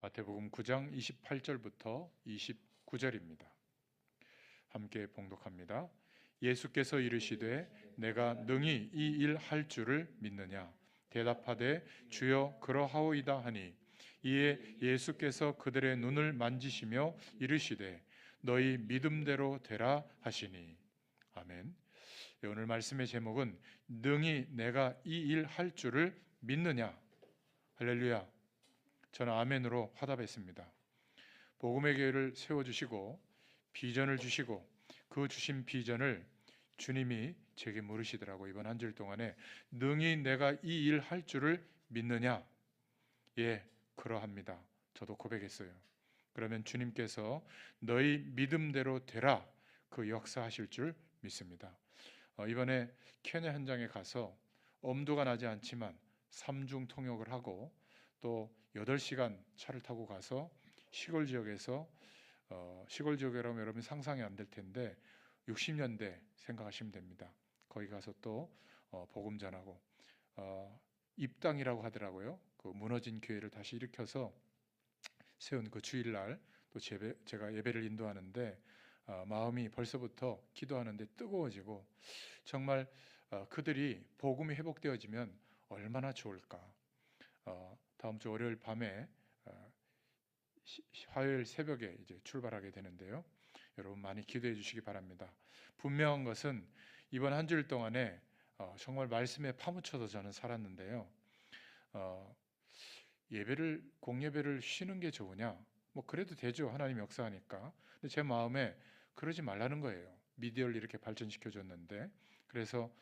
마태복음 9장 28절부터 29절입니다. 함께 봉독합니다. 예수께서 이르시되 내가 능히 이 일 할 줄을 믿느냐? 대답하되 주여 그러하오이다 하니, 이에 예수께서 그들의 눈을 만지시며 이르시되 너희 믿음대로 되라 하시니. 아멘. 오늘 말씀의 제목은 능히 내가 이 일 할 줄을 믿느냐? 할렐루야. 저는 아멘으로 화답했습니다. 복음의 교회를 세워주시고 비전을 주시고 그 주신 비전을 주님이 제게 물으시더라고요. 이번 한 주일 동안에 능히 내가 이 일 할 줄을 믿느냐? 예, 그러합니다. 저도 고백했어요. 그러면 주님께서 너희 믿음대로 되라, 그 역사하실 줄 믿습니다. 이번에 케냐 현장에 가서 엄두가 나지 않지만 삼중 통역을 하고 또 8시간 차를 타고 가서 시골 지역에서 시골 지역이라면 여러분 상상이 안 될 텐데 60년대 생각하시면 됩니다. 거기 가서 또 복음 전하고 입당이라고 하더라고요. 그 무너진 교회를 다시 일으켜서 세운 그 주일날 또 제가 예배를 인도하는데 마음이 벌써부터 기도하는데 뜨거워지고, 정말 그들이 복음이 회복되어지면 얼마나 좋을까. 다음 주 월요일 밤에 화요일 새벽에 이제 출발하게 되는데요. 여러분 많이 기도해 주시기 바랍니다. 분명한 것은 이번 한 주일 동안에 정말 말씀에 파묻혀서 저는 살았는데요. 공예배를 쉬는 게 좋으냐? 뭐 그래도 되죠. 하나님 역사하니까. 근데 제 마음에 그러지 말라는 거예요. 미디어를 이렇게 발전시켜 줬는데, 그래서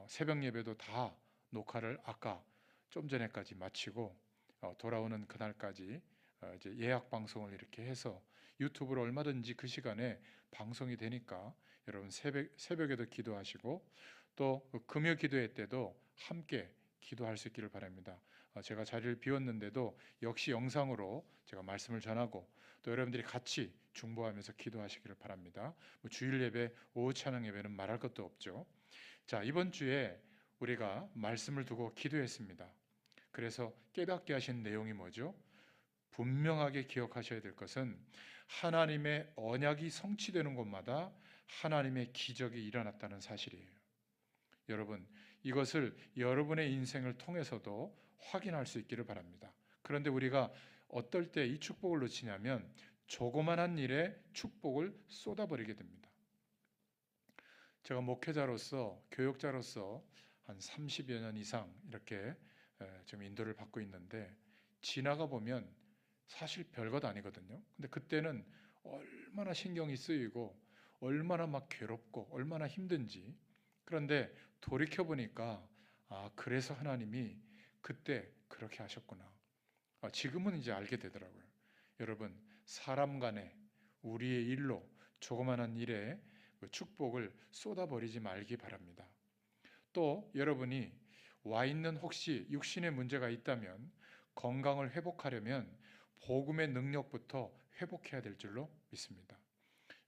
새벽 예배도 다 녹화를 아까 좀 전에까지 마치고 돌아오는 그날까지 이제 예약 방송을 이렇게 해서 유튜브로 얼마든지 그 시간에 방송이 되니까 여러분 새벽에도 기도하시고 또 금요 기도회 때도 함께 기도할 수 있기를 바랍니다. 제가 자리를 비웠는데도 역시 영상으로 제가 말씀을 전하고 또 여러분들이 같이 중보하면서 기도하시기를 바랍니다. 주일 예배, 오후 찬양 예배는 말할 것도 없죠. 자, 이번 주에 우리가 말씀을 두고 기도했습니다. 그래서 깨닫게 하신 내용이 뭐죠? 분명하게 기억하셔야 될 것은 하나님의 언약이 성취되는 곳마다 하나님의 기적이 일어났다는 사실이에요. 여러분, 이것을 여러분의 인생을 통해서도 확인할 수 있기를 바랍니다. 그런데 우리가 어떨 때 이 축복을 놓치냐면 조그만한 일에 축복을 쏟아버리게 됩니다. 제가 목회자로서, 교육자로서 한 30여 년 이상 이렇게 좀 인도를 받고 있는데, 지나가 보면 사실 별것 아니거든요. 근데 그때는 얼마나 신경이 쓰이고 얼마나 막 괴롭고 얼마나 힘든지. 그런데 돌이켜 보니까 그래서 하나님이 그때 그렇게 하셨구나. 지금은 이제 알게 되더라고요. 여러분, 사람 간에 우리의 일로 조그마한 일에 축복을 쏟아버리지 말기 바랍니다. 또 여러분이 와 있는 혹시 육신의 문제가 있다면 건강을 회복하려면 복음의 능력부터 회복해야 될 줄로 믿습니다.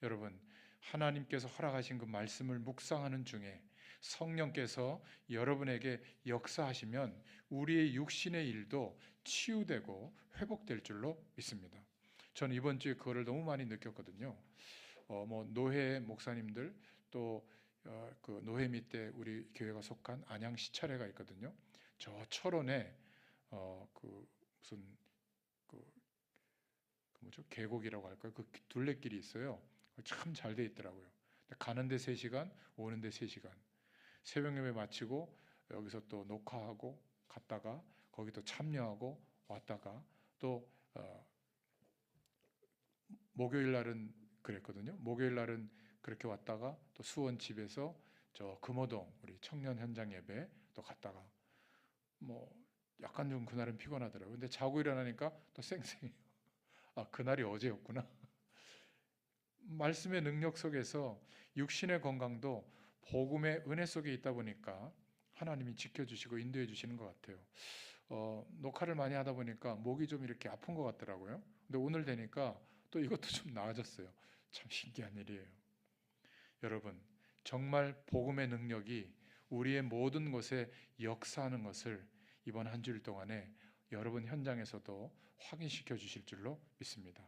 여러분, 하나님께서 허락하신 그 말씀을 묵상하는 중에 성령께서 여러분에게 역사하시면 우리의 육신의 일도 치유되고 회복될 줄로 믿습니다. 저는 이번 주에 그거를 너무 많이 느꼈거든요. 노회 목사님들 또 그 노회 밑에 우리 교회가 속한 안양 시찰회가 있거든요. 저 철원에 무슨 뭐죠? 계곡이라고 할까요? 그 둘레길이 있어요. 참 잘 돼 있더라고요. 가는데 3시간, 오는데 3시간. 새벽 예배 마치고 여기서 또 녹화하고 갔다가 거기 또 참여하고 왔다가 또 목요일 날은 그랬거든요. 목요일 날은 그렇게 왔다가 또 수원 집에서 저 금호동 우리 청년 현장 예배 또 갔다가 약간 좀 그날은 피곤하더라고요. 근데 자고 일어나니까 또 쌩쌩해요. 그날이 어제였구나. 말씀의 능력 속에서 육신의 건강도 복음의 은혜 속에 있다 보니까 하나님이 지켜주시고 인도해 주시는 것 같아요. 녹화를 많이 하다 보니까 목이 좀 이렇게 아픈 것 같더라고요. 근데 오늘 되니까 또 이것도 좀 나아졌어요. 참 신기한 일이에요. 여러분, 정말 복음의 능력이 우리의 모든 것에 역사하는 것을 이번 한 주일 동안에 여러분 현장에서도 확인시켜 주실 줄로 믿습니다.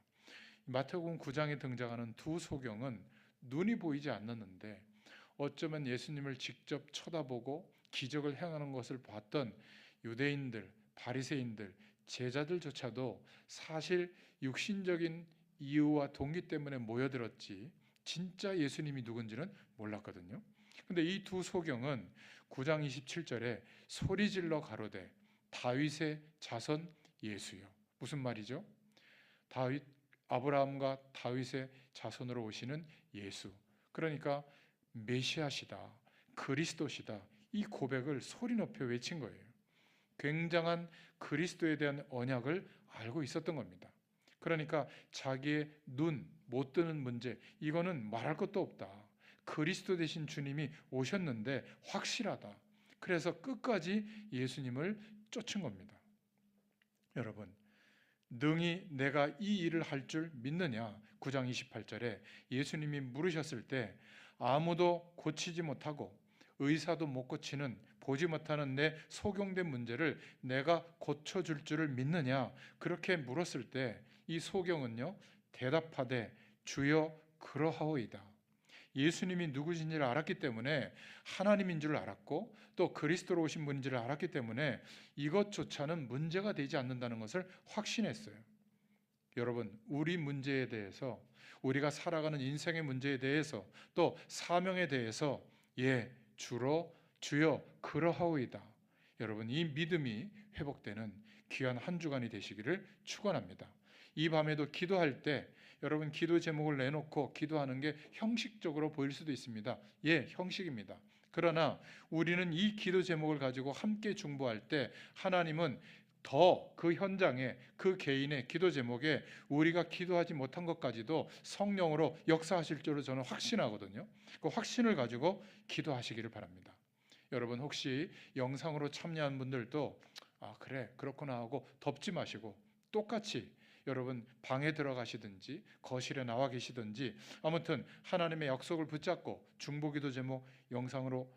마태복음 9장에 등장하는 두 소경은 눈이 보이지 않았는데 어쩌면 예수님을 직접 쳐다보고 기적을 행하는 것을 봤던 유대인들, 바리새인들, 제자들조차도 사실 육신적인 이유와 동기 때문에 모여들었지 진짜 예수님이 누군지는 몰랐거든요. 근데 이 두 소경은 9장 27절에 소리질러 가로되 다윗의 자손 예수요. 무슨 말이죠? 다윗, 아브라함과 다윗의 자손으로 오시는 예수. 그러니까 메시아시다, 그리스도시다, 이 고백을 소리 높여 외친 거예요. 굉장한 그리스도에 대한 언약을 알고 있었던 겁니다. 그러니까 자기의 눈 못 뜨는 문제, 이거는 말할 것도 없다. 그리스도 되신 주님이 오셨는데 확실하다. 그래서 끝까지 예수님을 쫓은 겁니다. 여러분, 능히 내가 이 일을 할 줄 믿느냐? 9장 28절에 예수님이 물으셨을 때 아무도 고치지 못하고 의사도 못 고치는 보지 못하는 내 소경된 문제를 내가 고쳐줄 줄을 믿느냐? 그렇게 물었을 때 이 소경은요 대답하되 주여 그러하오이다. 예수님이 누구신지를 알았기 때문에 하나님인 줄 알았고 또 그리스도로 오신 분인지를 알았기 때문에 이것조차는 문제가 되지 않는다는 것을 확신했어요. 여러분, 우리 문제에 대해서, 우리가 살아가는 인생의 문제에 대해서, 또 사명에 대해서 주여 그러하오이다. 여러분, 이 믿음이 회복되는 귀한 한 주간이 되시기를 축원합니다. 이 밤에도 기도할 때 여러분 기도 제목을 내놓고 기도하는 게 형식적으로 보일 수도 있습니다. 형식입니다. 그러나 우리는 이 기도 제목을 가지고 함께 중보할 때 하나님은 더 그 현장에, 그 개인의 기도 제목에 우리가 기도하지 못한 것까지도 성령으로 역사하실 줄로 저는 확신하거든요. 그 확신을 가지고 기도하시기를 바랍니다. 여러분 혹시 영상으로 참여한 분들도 그래 그렇구나 하고 덮지 마시고 똑같이 여러분 방에 들어가시든지 거실에 나와 계시든지 아무튼 하나님의 약속을 붙잡고 중보기도 제목 영상으로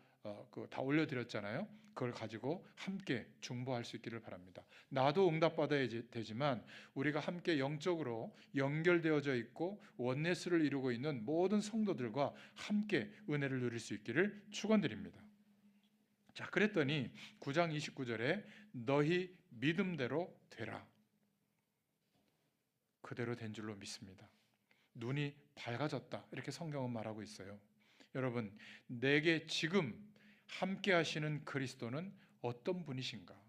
다 올려드렸잖아요. 그걸 가지고 함께 중보할 수 있기를 바랍니다. 나도 응답받아야 되지만 우리가 함께 영적으로 연결되어져 있고 원네스를 이루고 있는 모든 성도들과 함께 은혜를 누릴 수 있기를 축원드립니다. 자, 그랬더니 9장 29절에 너희 믿음대로 되라. 그대로 된 줄로 믿습니다. 눈이 밝아졌다. 이렇게 성경은 말하고 있어요. 여러분, 내게 지금 함께 하시는 그리스도는 어떤 분이신가?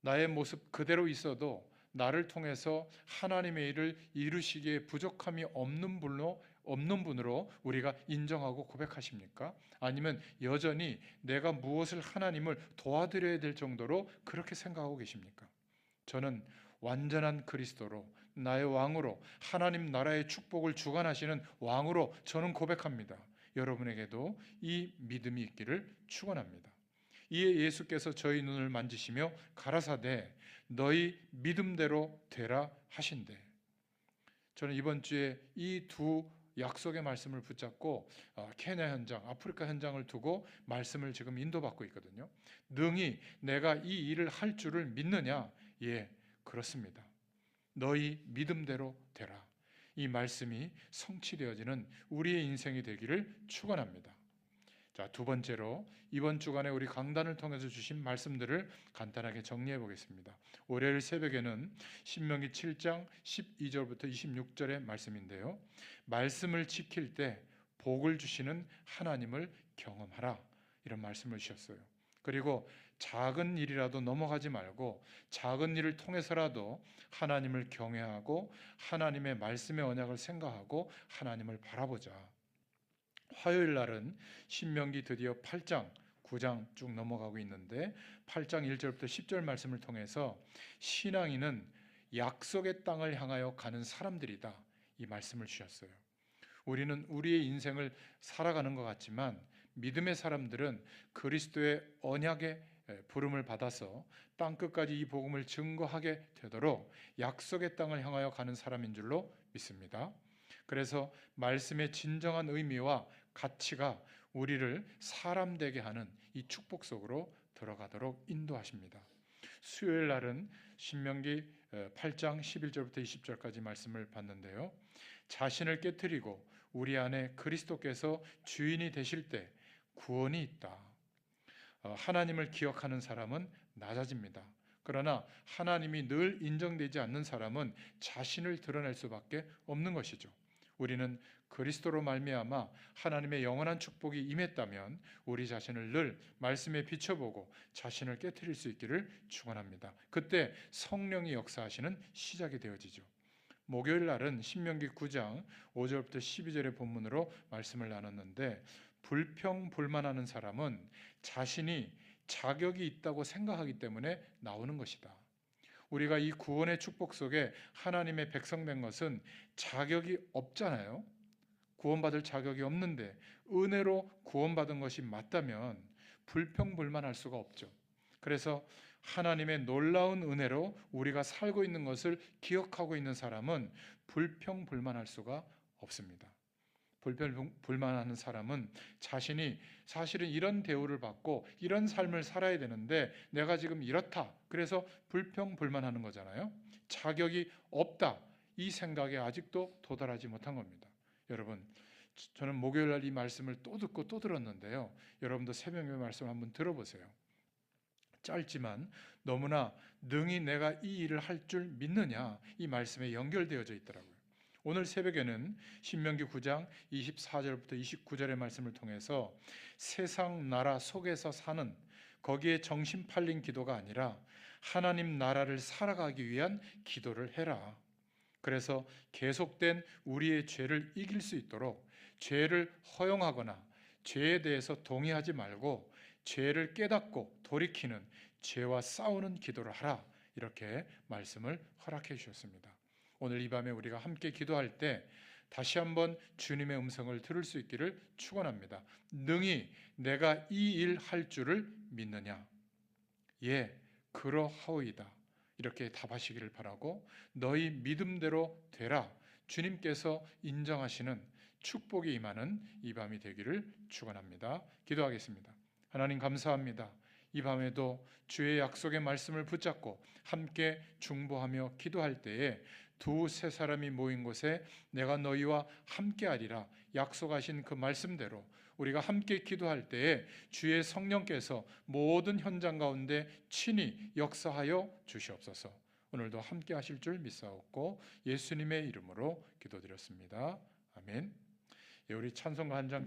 나의 모습 그대로 있어도 나를 통해서 하나님의 일을 이루시기에 부족함이 없는 분으로 우리가 인정하고 고백하십니까? 아니면 여전히 내가 무엇을 하나님을 도와드려야 될 정도로 그렇게 생각하고 계십니까? 저는 완전한 그리스도로 나의 왕으로 하나님 나라의 축복을 주관하시는 왕으로 저는 고백합니다. 여러분에게도 이 믿음이 있기를 축원합니다. 이에 예수께서 저희 눈을 만지시며 가라사대 너희 믿음대로 되라 하신대. 저는 이번 주에 이 두 약속의 말씀을 붙잡고 케냐 현장, 아프리카 현장을 두고 말씀을 지금 인도받고 있거든요. 능히 내가 이 일을 할 줄을 믿느냐? 그렇습니다. 너희 믿음대로 되라. 이 말씀이 성취되어지는 우리의 인생이 되기를 축원합니다. 자, 두 번째로 이번 주간에 우리 강단을 통해서 주신 말씀들을 간단하게 정리해 보겠습니다. 월요일 새벽에는 신명기 7장 12절부터 26절의 말씀인데요. 말씀을 지킬 때 복을 주시는 하나님을 경험하라. 이런 말씀을 주셨어요. 그리고 작은 일이라도 넘어가지 말고 작은 일을 통해서라도 하나님을 경외하고 하나님의 말씀의 언약을 생각하고 하나님을 바라보자. 화요일 날은 신명기 드디어 8장, 9장 쭉 넘어가고 있는데 8장 1절부터 10절 말씀을 통해서 신앙인은 약속의 땅을 향하여 가는 사람들이다. 이 말씀을 주셨어요. 우리는 우리의 인생을 살아가는 것 같지만 믿음의 사람들은 그리스도의 언약의 부름을 받아서 땅끝까지 이 복음을 증거하게 되도록 약속의 땅을 향하여 가는 사람인 줄로 믿습니다. 그래서 말씀의 진정한 의미와 가치가 우리를 사람 되게 하는 이 축복 속으로 들어가도록 인도하십니다. 수요일 날은 신명기 8장 11절부터 20절까지 말씀을 봤는데요. 자신을 깨트리고 우리 안에 그리스도께서 주인이 되실 때 구원이 있다. 하나님을 기억하는 사람은 낮아집니다. 그러나 하나님이 늘 인정되지 않는 사람은 자신을 드러낼 수밖에 없는 것이죠. 우리는 그리스도로 말미암아 하나님의 영원한 축복이 임했다면 우리 자신을 늘 말씀에 비춰보고 자신을 깨트릴 수 있기를 축원합니다. 그때 성령이 역사하시는 시작이 되어지죠. 목요일 날은 신명기 9장 5절부터 12절의 본문으로 말씀을 나눴는데, 불평불만하는 사람은 자신이 자격이 있다고 생각하기 때문에 나오는 것이다. 우리가 이 구원의 축복 속에 하나님의 백성된 것은 자격이 없잖아요. 구원받을 자격이 없는데 은혜로 구원받은 것이 맞다면 불평불만할 수가 없죠. 그래서 하나님의 놀라운 은혜로 우리가 살고 있는 것을 기억하고 있는 사람은 불평불만할 수가 없습니다. 불평불만하는 사람은 자신이 사실은 이런 대우를 받고 이런 삶을 살아야 되는데 내가 지금 이렇다, 그래서 불평불만하는 거잖아요. 자격이 없다, 이 생각에 아직도 도달하지 못한 겁니다. 여러분, 저는 목요일 날 이 말씀을 또 듣고 또 들었는데요. 여러분도 새벽의 말씀을 한번 들어보세요. 짧지만 너무나 능히 내가 이 일을 할 줄 믿느냐, 이 말씀에 연결되어져 있더라고요. 오늘 새벽에는 신명기 9장 24절부터 29절의 말씀을 통해서 세상 나라 속에서 사는, 거기에 정신 팔린 기도가 아니라 하나님 나라를 살아가기 위한 기도를 해라. 그래서 계속된 우리의 죄를 이길 수 있도록 죄를 허용하거나 죄에 대해서 동의하지 말고 죄를 깨닫고 돌이키는, 죄와 싸우는 기도를 하라, 이렇게 말씀을 허락해 주셨습니다. 오늘 이 밤에 우리가 함께 기도할 때 다시 한번 주님의 음성을 들을 수 있기를 축원합니다. 능히 내가 이 일 할 줄을 믿느냐? 예, 그러하오이다. 이렇게 답하시기를 바라고, 너희 믿음대로 되라, 주님께서 인정하시는 축복이 임하는 이 밤이 되기를 축원합니다. 기도하겠습니다. 하나님 감사합니다. 이 밤에도 주의 약속의 말씀을 붙잡고 함께 중보하며 기도할 때에 두세 사람이 모인 곳에 내가 너희와 함께하리라 약속하신 그 말씀대로 우리가 함께 기도할 때에 주의 성령께서 모든 현장 가운데 친히 역사하여 주시옵소서. 오늘도 함께 하실 줄 믿사옵고 예수님의 이름으로 기도드렸습니다. 아멘. 우리 찬송가 한 장